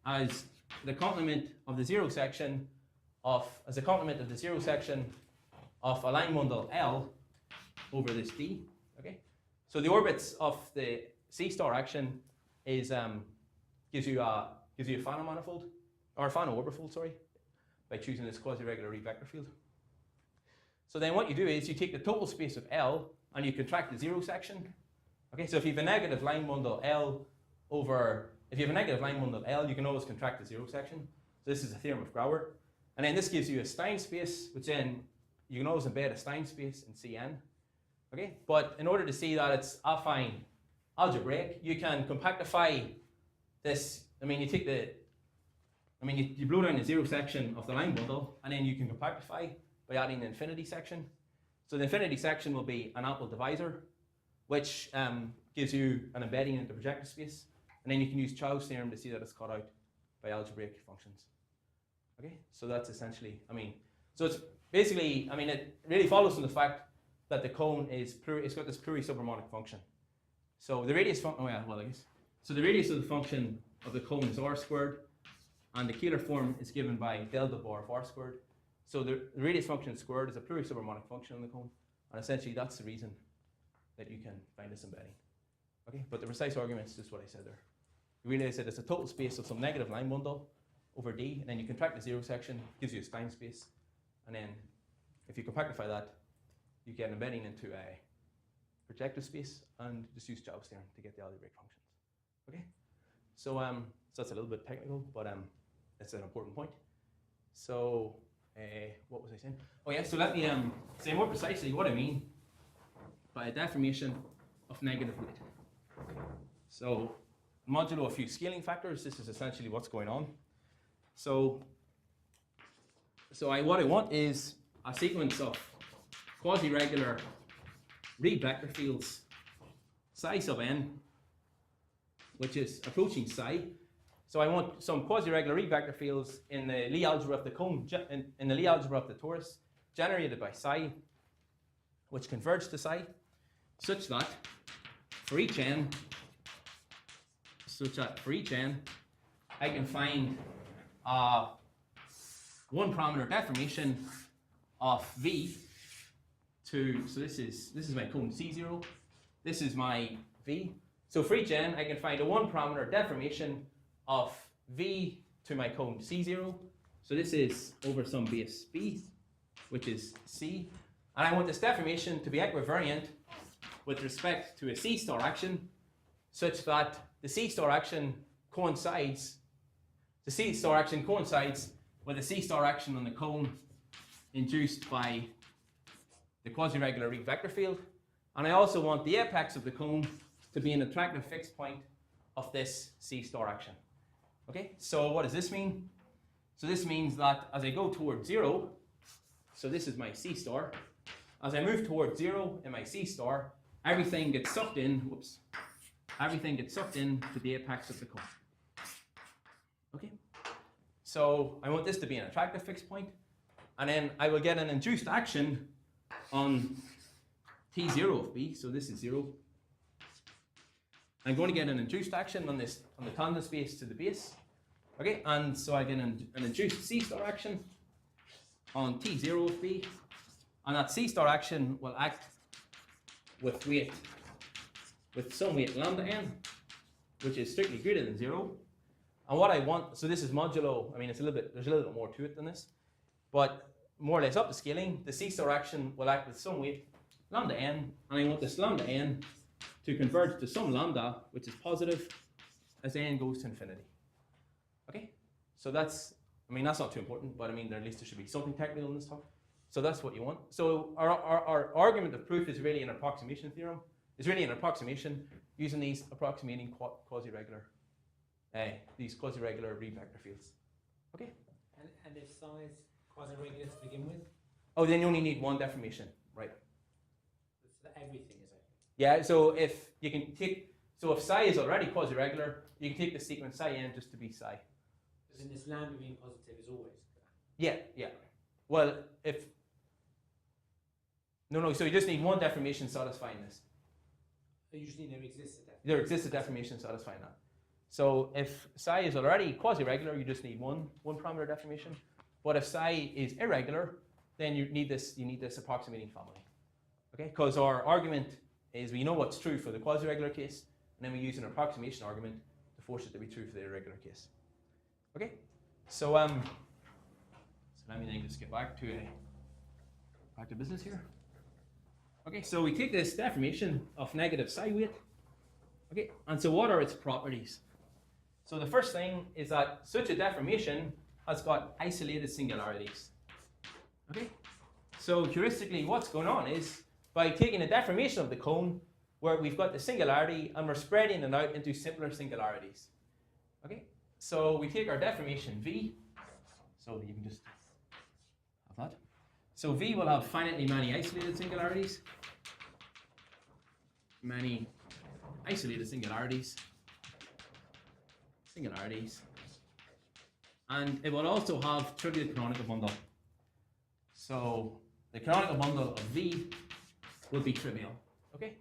as the complement of the zero section of a line bundle L over this D. Okay, so the orbits of the C star action is gives you a Fano manifold or a Fano orbifold, sorry, by choosing this quasi-regular read vector field. So then what you do is you take the total space of L and you contract the zero section. Okay, so if you have a negative line bundle L over, if you have a negative line bundle L, you can always contract the zero section. So this is a theorem of Grauer. And then this gives you a Stein space, which then you can always embed a Stein space in Cn. Okay, but in order to see that it's affine algebraic, you can compactify this. I mean, you blow down the zero section of the line bundle, and then you can compactify by adding the infinity section. So the infinity section will be an ample divisor, which gives you an embedding into projective space, and then you can use Chau's theorem to see that it's cut out by algebraic functions. Okay, so that's essentially, so it's basically, it really follows from the fact that the cone is it's got this pluri-subharmonic function. So the radius so the radius of the function of the cone is r squared, and the Keeler form is given by delta bar of r squared. So the radius function squared is a pluri-subharmonic function on the cone, and essentially that's the reason that you can find this embedding. Okay, but the precise argument is just what I said there. You realize that it's a total space of some negative line bundle over D, and then you contract the zero section, gives you a Stein space, and then if you compactify that, you get an embedding into a projective space, and just use Chau's theorem to get the algebraic functions. Okay, so that's a little bit technical, but it's an important point. So what was I saying? Oh yeah, so let me say more precisely what I mean by a deformation of negative weight. So modulo a few scaling factors, this is essentially what's going on. So what I want is a sequence of quasi-regular read vector fields psi sub n, which is approaching psi. So I want some quasi-regular read vector fields in the Lie algebra of the cone, in the Lie algebra of the torus, generated by psi, which converge to psi, such that for each n, I can find one parameter deformation of V to, so this is my cone C0, this is my V. So for each n, I can find a one parameter deformation of V to my cone C0. So this is over some base B, which is C. And I want this deformation to be equivariant with respect to a C star action, such that the C star action coincides with the C star action on the cone induced by the quasi-regular read vector field. And I also want the apex of the cone to be an attractive fixed point of this C star action. Okay, so what does this mean? So this means that as I go towards 0, so this is my C star, as I move towards 0 in my C star, everything gets sucked in, everything gets sucked in to the apex of the cone. Okay, so I want this to be an attractive fixed point, and then I will get an induced action on T0 of B, so this is 0. I'm going to get an induced action on this on the tangent space to the base. Okay, and so I get an induced C star action on T0 of B, and that C star action will act with some weight lambda n, which is strictly greater than 0. And what I want, so this is modulo, I mean, there's a little bit more to it than this, but more or less up to scaling, the C star action will act with some weight lambda n, and I want this lambda n to converge to some lambda, which is positive as n goes to infinity. Okay, so that's, I mean, that's not too important, but I mean, at least there should be something technical in this talk. So that's what you want. So our argument of proof is really an approximation theorem. It's really an approximation using these approximating quasi-regular Reed vector fields. Okay. And if psi is quasi-regular to begin with? Oh, then you only need one deformation, right? So everything is okay. Yeah. So if you can take, so if psi is already quasi-regular, you can take the sequence psi n just to be psi. As in this lambda being positive is always. Yeah. Yeah. Well, if no, so you just need one deformation satisfying this. Usually there exists a deformation. There exists a deformation satisfying that. So if psi is already quasi-regular, you just need one parameter deformation. But if psi is irregular, then you need this approximating family. Okay, because our argument is we know what's true for the quasi-regular case, and then we use an approximation argument to force it to be true for the irregular case. Okay, so let me then just get back to business here. Okay, so we take this deformation of negative psi weight. Okay, and so what are its properties? So the first thing is that such a deformation has got isolated singularities. Okay, so heuristically what's going on is by taking a deformation of the cone where we've got the singularity and we're spreading it out into simpler singularities. Okay, so we take our deformation V, so you can just have that. So V will have finitely many isolated singularities. Many isolated singularities. And it will also have trivial canonical bundle. So the canonical bundle of V will be trivial. Okay?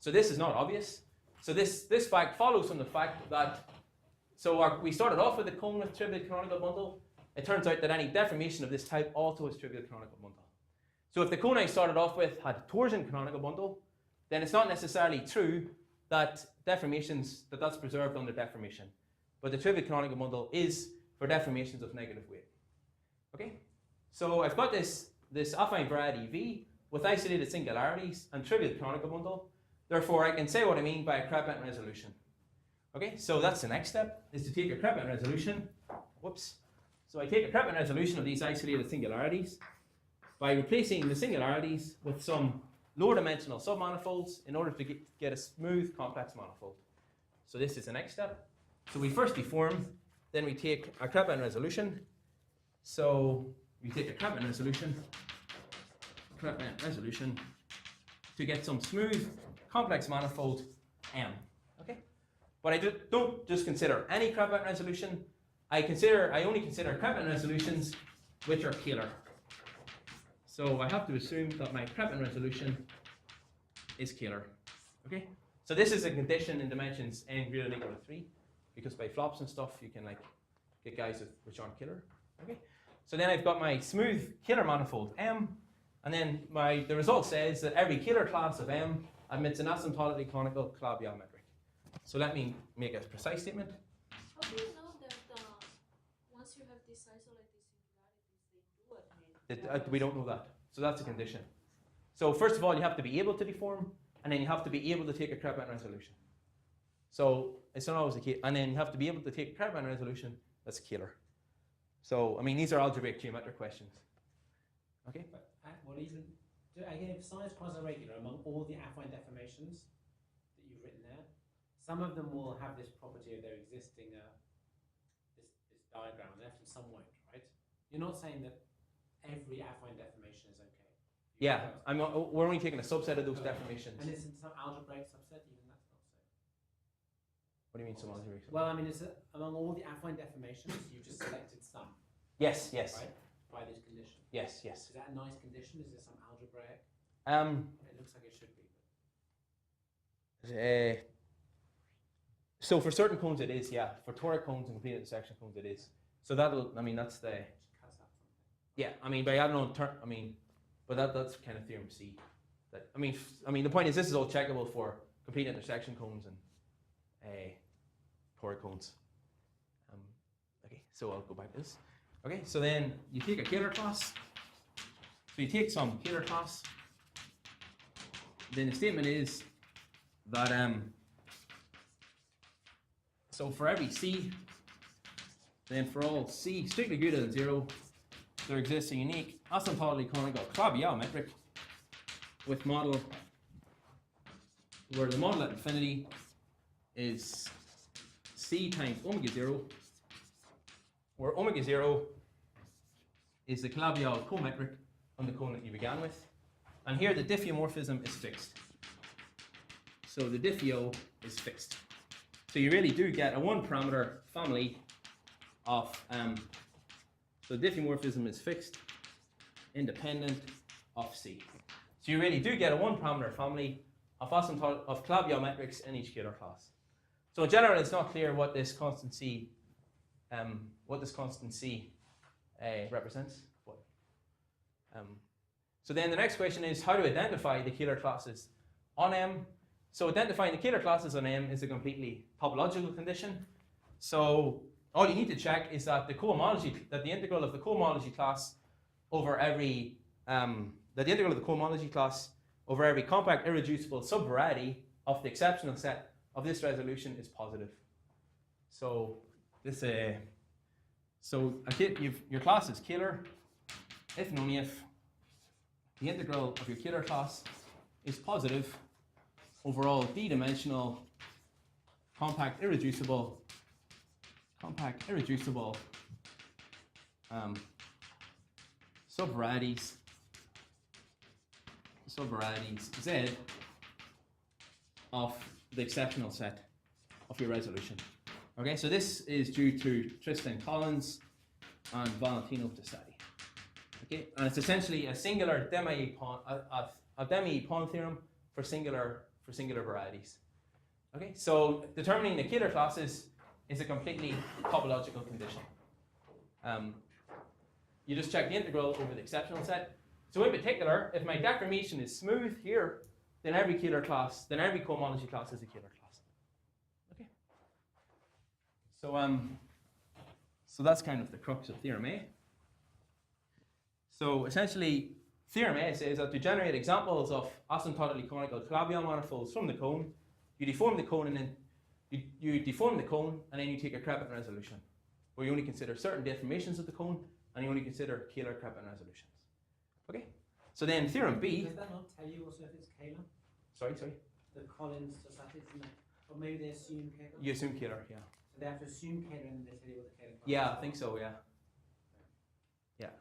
So this is not obvious. So this fact follows from the fact that, we started off with a cone with trivial canonical bundle. It turns out that any deformation of this type also has trivial canonical bundle. So if the cone I started off with had torsion canonical bundle, then it's not necessarily true that that's preserved under deformation. But the trivial canonical bundle is for deformations of negative weight. Okay? So I've got this affine variety V with isolated singularities and trivial canonical bundle. Therefore, I can say what I mean by a Krepin resolution. Okay? So that's the next step, is to take a Krepin resolution. Whoops. So I take a Krepin resolution of these isolated singularities by replacing the singularities with some lower dimensional submanifolds in order to get a smooth complex manifold. So this is the next step. So we first deform, then we take a Krepin resolution. So we take a Krepin resolution to get some smooth complex manifold M. Okay? But I don't just consider any Krepin resolution. I only consider Krepin resolutions which are Kähler. So I have to assume that my Krepin resolution is Kähler. Okay? So this is a condition in dimensions n greater than or equal to 3, because by flops and stuff you can get guys which aren't Kähler. Okay? So then I've got my smooth Kähler manifold M, and then the result says that every Kähler class of M admits an asymptotically conical Calabi-Yau metric. So let me make a precise statement. How do you know that once you have these isolated singularities, they do admit? We don't know that. So that's a condition. So first of all, you have to be able to deform, and then you have to be able to take a Krepin resolution. So it's not always a case. And then you have to be able to take a Krepin resolution that's Kähler. So, I mean, these are algebraic geometric questions. Okay? But again, if psi is quasi-regular among all the affine deformations that you've written there, some of them will have this property of there existing this diagram left and some won't, right? You're not saying that every affine deformation is okay. Yeah, we're only taking a subset of those deformations. And it's in some algebraic subset, even that's not so. What do you mean some algebraic subset? Well, I mean, it's among all the affine deformations, you just selected some. Yes. Right? By this condition. Yes. Is that a nice condition? Is there some algebraic? It looks like it should be. So for certain cones it is, yeah. For toric cones and complete intersection cones it is. So that'll, I mean, that's the, yeah, I mean, by adding on, but that's kind of theorem C. That, I mean, the point is this is all checkable for complete intersection cones and toric cones. Okay, so I'll go back to this. Okay, so then you take a Kähler class. So you take some Kähler class. Then the statement is that so for every C, then for all C strictly greater than 0, there exists a unique asymptotically conical Calabi-Yau metric with model where the model at infinity is C times omega 0, where omega 0 is the Calabi-Yau co-metric on the cone that you began with. And here the diffeomorphism is fixed. So the diffeo is fixed. So you really do get a one parameter family of, so the diffeomorphism is fixed, independent of C. So you really do get a one parameter family of Calabi-Yau metrics in each Kähler class. So in general, it's not clear what this constant C, represents. So then the next question is how to identify the Kähler classes on M. So identifying the Kähler classes on M is a completely topological condition. So all you need to check is that the integral of the cohomology class over every compact irreducible subvariety of the exceptional set of this resolution is positive. So this your class is Kähler if and only if the integral of your Kähler class is positive over all d-dimensional compact irreducible subvarieties Z of the exceptional set of your resolution. Okay, so this is due to Tristan Collins and Valentino Testati. Okay, and it's essentially a singular demi-Epan theorem for singular varieties. Okay, so determining the Kähler classes is a completely topological condition. You just check the integral over the exceptional set. So in particular, if my deformation is smooth here, then every Kähler class, then every cohomology class is a Kähler class. Okay. So that's kind of the crux of theorem A. So essentially, theorem A says that to generate examples of asymptotically conical Calabi-Yau manifolds from the cone, you deform the cone and then you take a Krepin resolution, where you only consider certain deformations of the cone and you only consider Kähler Krepin resolutions. Okay. So then theorem B. Does that not tell you also if it's Kähler? Sorry. The Collins Testati, isn't it? Or maybe they assume Kähler. You assume Kähler, yeah. So they have to assume Kähler and they tell you what the Kähler. Yeah, I think so. Yeah. Yeah.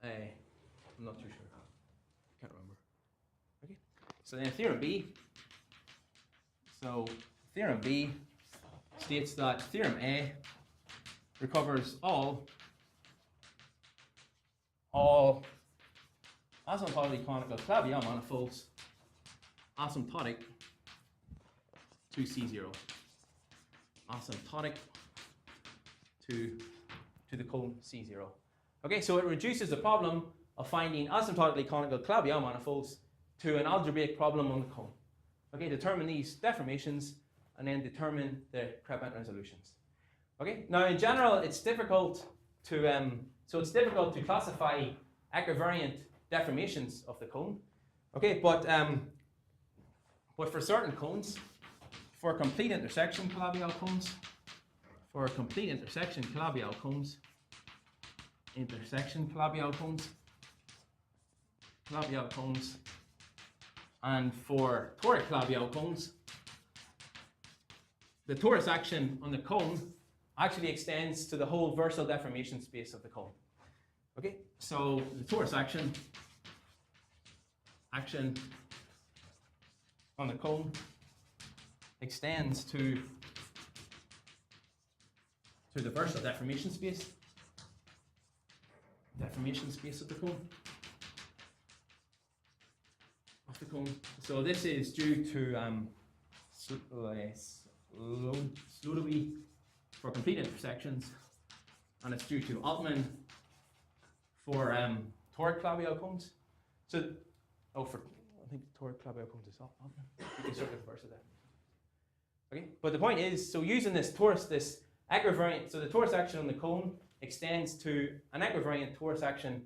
I'm not too sure. Can't remember. Okay. So then theorem B. So theorem B states that theorem A recovers all asymptotically conical Calabi-Yau manifolds asymptotic to C0. Asymptotic to the cone C0. Okay, so it reduces the problem of finding asymptotically conical Calabi-Yau manifolds to an algebraic problem on the cone. Okay, determine these deformations and then determine the Krepin resolutions. Okay, now in general it's difficult to classify equivariant deformations of the cone. Okay, but for certain cones, for complete intersection Calabi-Yau cones, and for toric Calabi-Yau cones, the torus action on the cone actually extends to the whole versal deformation space of the cone. Okay, so the torus action on the cone extends to the versal deformation space of the cone. So this is due to slowly for complete intersections, and it's due to Altman for toric Calabi-Yau cones. So, I think toric Calabi-Yau cones is Altman. You can start with the verse of that. Okay, but the point is, so using this equivariant, so the torus action on the cone extends to an equivariant torus action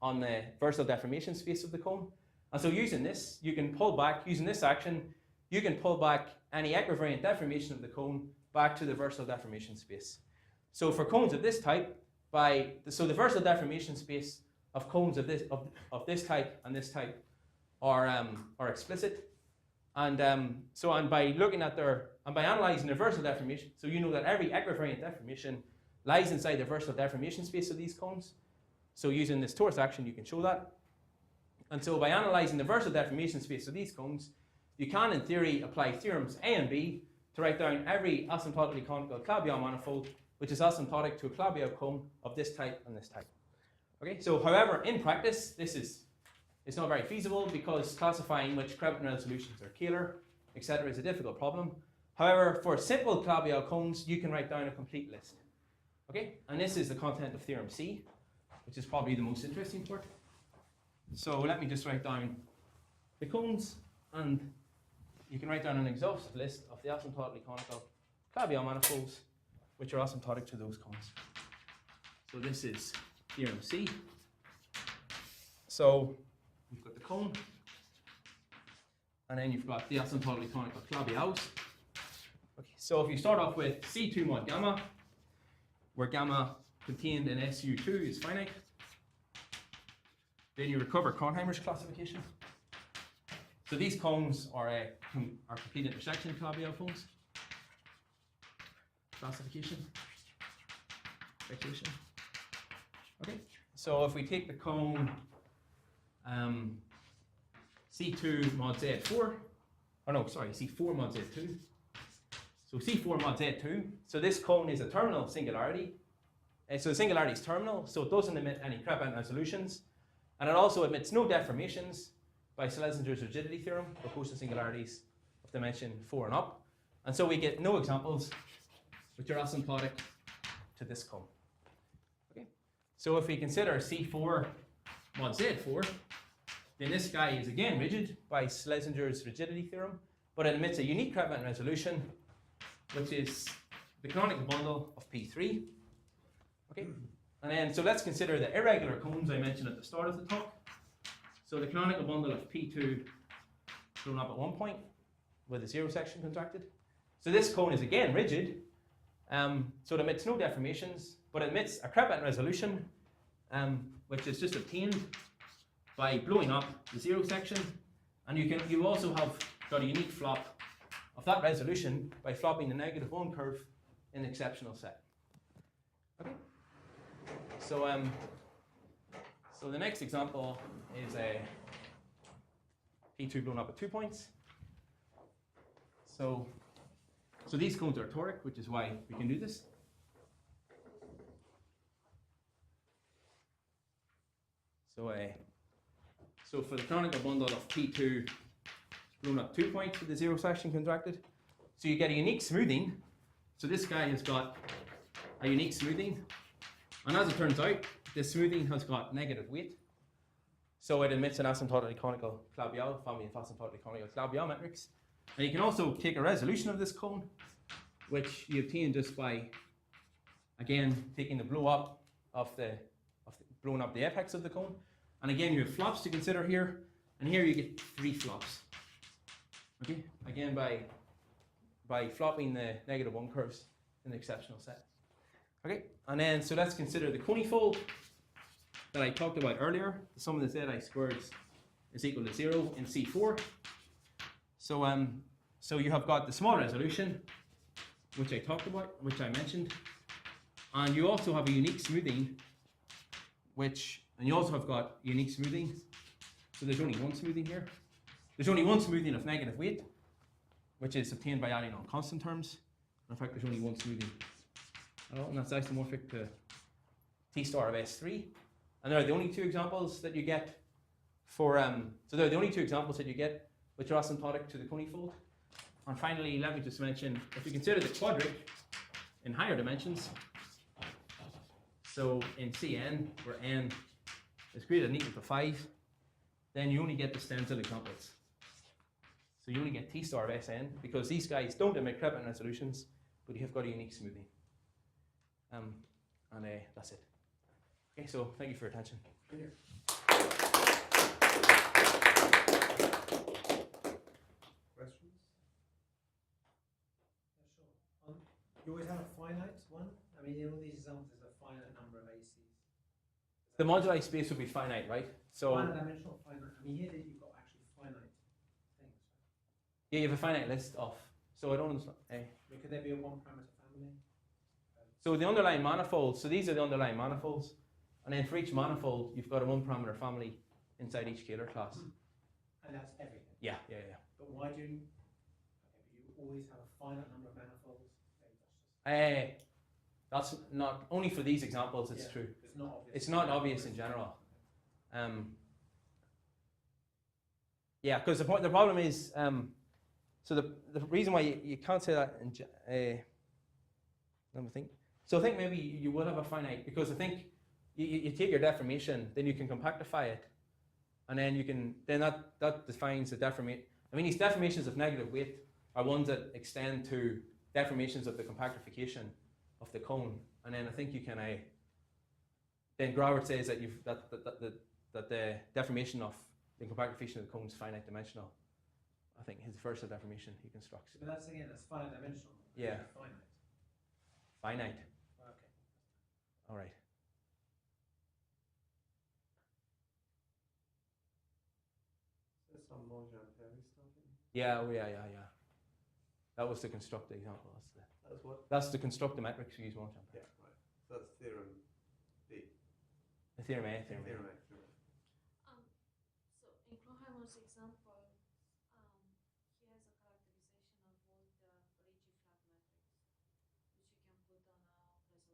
on the versatile deformation space of the cone. And so using this, you can pull back, using this action, you can pull back any equivariant deformation of the cone back to the versatile deformation space. So for cones of this type, so the versatile deformation space of cones of this type and this type are explicit. And by looking at by analysing the versatile deformation, so you know that every equivariant deformation lies inside the versatile deformation space of these cones. So using this torus action, you can show that. And so by analysing the versatile deformation space of these cones, you can, in theory, apply theorems A and B to write down every asymptotically conical Calabi-Yau manifold, which is asymptotic to a Calabi-Yau cone of this type and this type. Okay, so however, in practice, it's not very feasible because classifying which Creviton resolutions are Kähler, etc. is a difficult problem. However, for simple Calabi-Yau cones, you can write down a complete list. Okay, and this is the content of theorem C, which is probably the most interesting part. So let me just write down the cones, and you can write down an exhaustive list of the asymptotically conical Calabi-Yau manifolds, which are asymptotic to those cones. So this is theorem C. So you've got the cone, and then you've got the asymptotically conical Calabi-Yaus. Okay, so if you start off with C2 mod gamma, where gamma contained in SU2 is finite, then you recover Kornheimer's classification. So these cones are complete intersection Calabi-Yau cones. Classification. Fixation. Okay, so if we take the cone C2 mod Z4, C4 mod Z2. So C4 mod Z2, so this cone is a terminal singularity. So the singularity is terminal, so it doesn't emit any Creviton resolutions. And it also emits no deformations by Schlesinger's rigidity theorem for quotient singularities of dimension 4 and up. And so we get no examples which are asymptotic to this cone. Okay. So if we consider C4 mod Z4, then this guy is again rigid by Schlesinger's rigidity theorem, but it emits a unique Creviton resolution, which is the canonical bundle of P3. Okay. And then, so let's consider the irregular cones I mentioned at the start of the talk. So the canonical bundle of P2 thrown up at one point with a zero section contracted. So this cone is again rigid, so it emits no deformations, but it emits a Creviton resolution, which is just obtained by blowing up the zero section. And you also have got a unique flop of that resolution by flopping the -1 curve in the exceptional set. Okay. So so the next example is a P2 blown up at 2 points. So these cones are toric, which is why we can do this. So for the canonical bundle of P2 blown up 2 points with the zero section contracted, so you get a unique smoothing. So this guy has got a unique smoothing. And as it turns out, this smoothing has got negative weight. So it emits an asymptotically conical Calabi-Yau, family of asymptotically conical Calabi-Yau metrics. And you can also take a resolution of this cone, which you obtain just by, again, taking the blow up of blowing up the apex of the cone. And again, you have flops to consider here. And here you get 3 flops. Okay, again by flopping the -1 curves in the exceptional set. Okay, and then so let's consider the conifold that I talked about earlier. The sum of the zi squareds is equal to 0 in C4. So you have got the small resolution, which I talked about, which I mentioned, and you also have a unique smoothing, and you also have got unique smoothing. So there's only one smoothing here. There's only one smoothing of negative weight, which is obtained by adding on constant terms. In fact, there's only one smoothing. And that's isomorphic to T star of S3. And there are the only 2 examples that you get for, so there are the only 2 examples that you get which are asymptotic to the conifold. And finally, let me just mention, if you consider the quadric in higher dimensions, so in Cn, where n is greater than or equal to 5, then you only get the stencil examples. So you only get T star of Sn, because these guys don't emit Kreppmann resolutions, but you have got a unique smoothing. And that's it. Okay, so thank you for your attention. Questions? Yeah, sure. You always have a finite one? I mean, in all these examples, there's a finite number of ACs. The moduli space would be finite, right? So Finite dimensional, finite. I mean, here that you've got actually finite things. yeah, you have a finite list of. So I don't understand. I mean, could there be a one-parameter family? So the underlying manifolds. So these are the underlying manifolds, and then for each manifold, you've got a one-parameter family inside each scalar class. And that's everything. Yeah. But why do you? Okay, but you always have a finite number of manifolds. That's not only for these examples. It's true. It's not obvious. It's not obvious in general. Yeah, because the problem is, so the reason why you can't say that in, let me think. So I think maybe you would have a finite, because I think you take your deformation, then you can compactify it, and then you can, then that defines the deformation. I mean, these deformations of negative weight are ones that extend to deformations of the compactification of the cone, and then I think you can, then Grauert says that that the deformation of the compactification of the cone is finite dimensional. I think his first deformation he constructs. But that's again, that's finite dimensional. Yeah. Finite. Finite. Okay. All right. There's some more Jean-Perry stuff in. Yeah. That was to construct the example. That's what? That's to construct the metrics we use one time. Yeah, right. So that's theorem B. The theorem A. Theorem A. So in Kloheimann's example, he has a characterization of all the Ricci flat metrics, which you can put on a resolution of,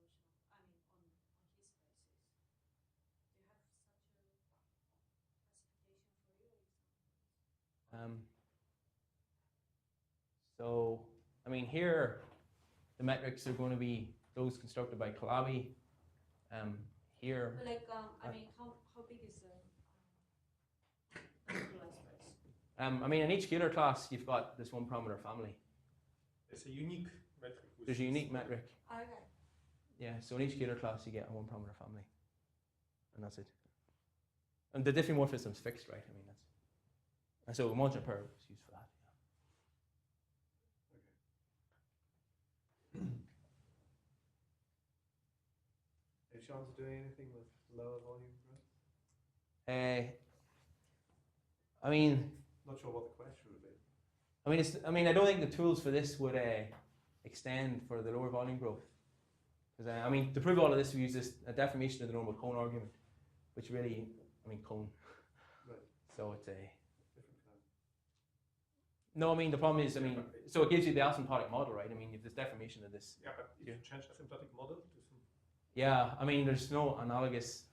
on his basis. Do you have such a classification for your examples? So, I mean, here the metrics are going to be those constructed by Calabi. Here. But like, I mean, how big is the moduli space? I mean, in each scalar class, you've got this one parameter family. It's a unique metric. There's a unique metric. Okay. Yeah, so in each scalar class, you get a one parameter family, and that's it. And the diffeomorphism is fixed, right? I mean, that's, and so marginal pair is used for that. Is Sean's doing anything with lower volume growth? I mean, Not sure what the question would be. I don't think the tools for this would extend for the lower volume growth. Because I mean, to prove all of this, we use this a deformation of the normal cone argument, which really, I mean, cone. Right. So it's a. Different kind. No, I mean the problem is, I mean, so it gives you the asymptotic model, right? I mean, you have this deformation of this. Yeah, but if you change asymptotic model to some, Yeah, I mean, there's no analogous.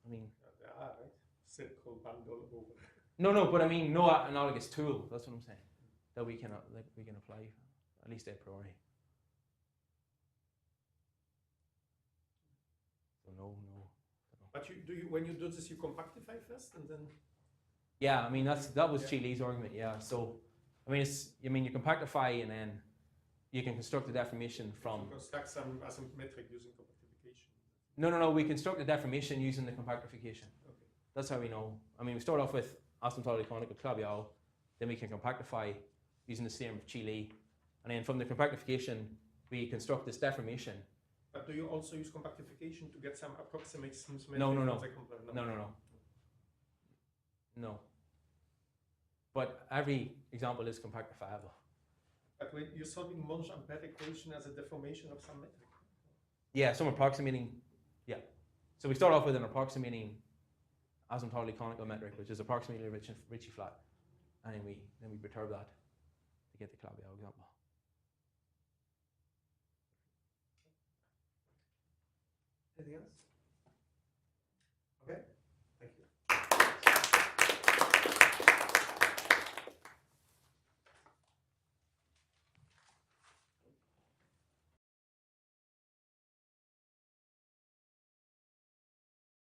I mean, there are, right? Circle bundle over. no, but I mean, no analogous tool. That's what I'm saying. That we can apply, at least a priori. So no. But when you do this, you compactify first, and then. Yeah, I mean that was Yeah. Chile's argument. Yeah, so I mean you compactify and then you can construct a deformation from. You construct some asymptotic using compactification. No. We construct a deformation using the compactification. Okay. That's how we know. I mean, we start off with Asymptotically Conic Calabi-Yau, then we can compactify using the theorem of Chile, and then from the compactification we construct this deformation. But do you also use compactification to get some approximate smooth No. metric? No. But every example is compactifiable. But when you're solving Monge-Ampere equation as a deformation of some metric. Yeah, some approximating. Yeah. So we start off with an approximating asymptotically conical metric, which is approximately Ricci flat, and then we perturb that to get the Calabi-Yau example. Anything else? Okay.